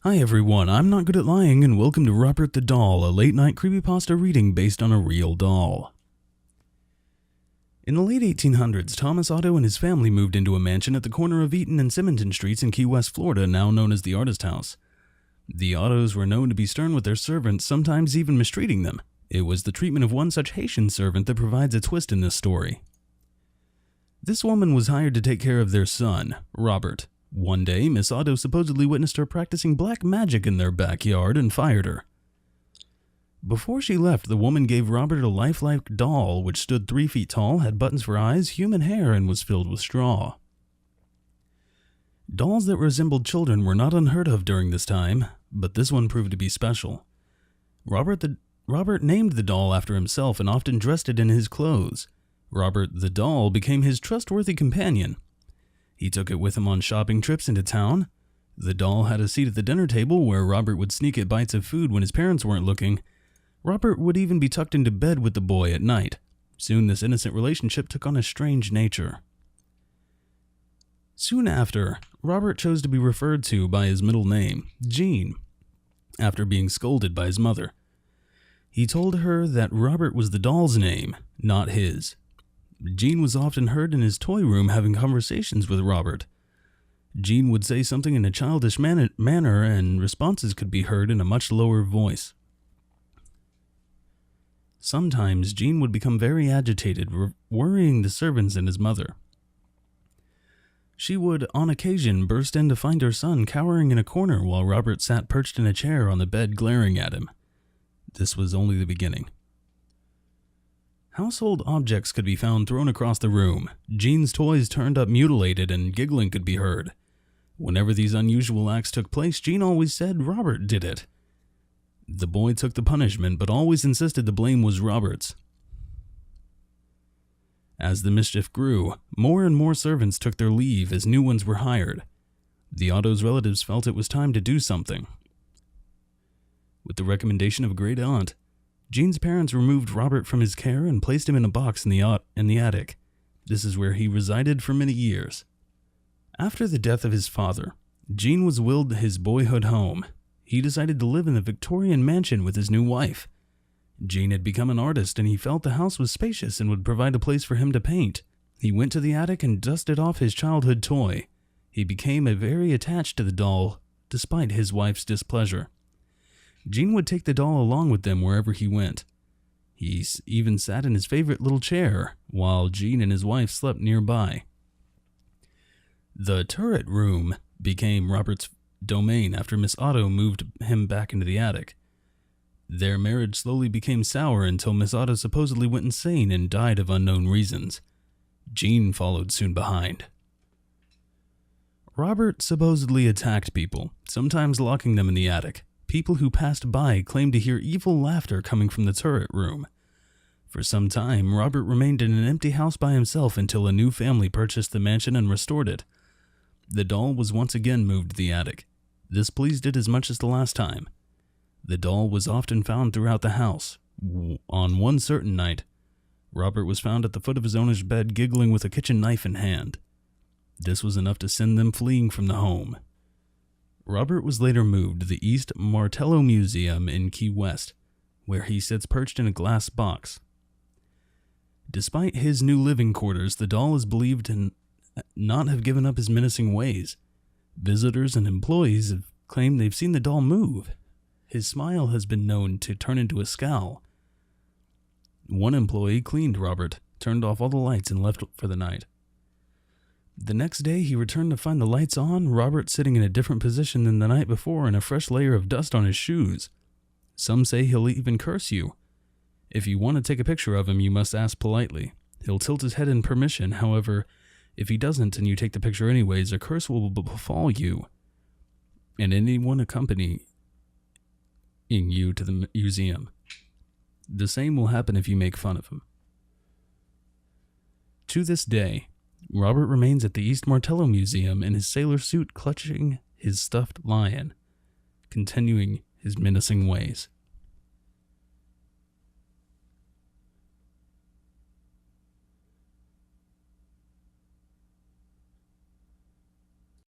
Hi everyone, I'm Not Good at Lying and welcome to Robert the Doll, a late-night creepypasta reading based on a real doll. In the late 1800s, Thomas Otto and his family moved into a mansion at the corner of Eaton and Simonton Streets in Key West, Florida, now known as the Artist House. The Ottos were known to be stern with their servants, sometimes even mistreating them. It was the treatment of one such Haitian servant that provides a twist in this story. This woman was hired to take care of their son, Robert. One day, Miss Otto supposedly witnessed her practicing black magic in their backyard and fired her. Before she left, the woman gave Robert a lifelike doll which stood 3 feet tall, had buttons for eyes, human hair, and was filled with straw. Dolls that resembled children were not unheard of during this time, but this one proved to be special. Robert named the doll after himself and often dressed it in his clothes. Robert the doll became his trustworthy companion. He took it with him on shopping trips into town. The doll had a seat at the dinner table where Robert would sneak at bites of food when his parents weren't looking. Robert would even be tucked into bed with the boy at night. Soon this innocent relationship took on a strange nature. Soon after, Robert chose to be referred to by his middle name, Jean, after being scolded by his mother. He told her that Robert was the doll's name, not his. Jean was often heard in his toy room having conversations with Robert. Jean would say something in a childish manner and responses could be heard in a much lower voice. Sometimes Jean would become very agitated, worrying the servants and his mother. She would, on occasion, burst in to find her son cowering in a corner while Robert sat perched in a chair on the bed glaring at him. This was only the beginning. Household objects could be found thrown across the room. Jean's toys turned up mutilated and giggling could be heard. Whenever these unusual acts took place, Jean always said Robert did it. The boy took the punishment, but always insisted the blame was Robert's. As the mischief grew, more and more servants took their leave as new ones were hired. The Otto's relatives felt it was time to do something. With the recommendation of a great aunt, Jean's parents removed Robert from his care and placed him in a box in the attic. This is where he resided for many years. After the death of his father, Jean was willed his boyhood home. He decided to live in the Victorian mansion with his new wife. Jean had become an artist and he felt the house was spacious and would provide a place for him to paint. He went to the attic and dusted off his childhood toy. He became very attached to the doll, despite his wife's displeasure. Jean would take the doll along with them wherever he went. He even sat in his favorite little chair, while Jean and his wife slept nearby. The turret room became Robert's domain after Miss Otto moved him back into the attic. Their marriage slowly became sour until Miss Otto supposedly went insane and died of unknown reasons. Jean followed soon behind. Robert supposedly attacked people, sometimes locking them in the attic. People who passed by claimed to hear evil laughter coming from the turret room. For some time, Robert remained in an empty house by himself until a new family purchased the mansion and restored it. The doll was once again moved to the attic. This pleased it as much as the last time. The doll was often found throughout the house. On one certain night, Robert was found at the foot of his owner's bed giggling with a kitchen knife in hand. This was enough to send them fleeing from the home. Robert was later moved to the East Martello Museum in Key West, where he sits perched in a glass box. Despite his new living quarters, the doll is believed to not have given up his menacing ways. Visitors and employees have claimed they've seen the doll move. His smile has been known to turn into a scowl. One employee cleaned Robert, turned off all the lights, and left for the night. The next day, he returned to find the lights on, Robert sitting in a different position than the night before and a fresh layer of dust on his shoes. Some say he'll even curse you. If you want to take a picture of him, you must ask politely. He'll tilt his head in permission. However, if he doesn't and you take the picture anyways, a curse will befall you and anyone accompanying you to the museum. The same will happen if you make fun of him. To this day, Robert remains at the East Martello Museum in his sailor suit clutching his stuffed lion, continuing his menacing ways.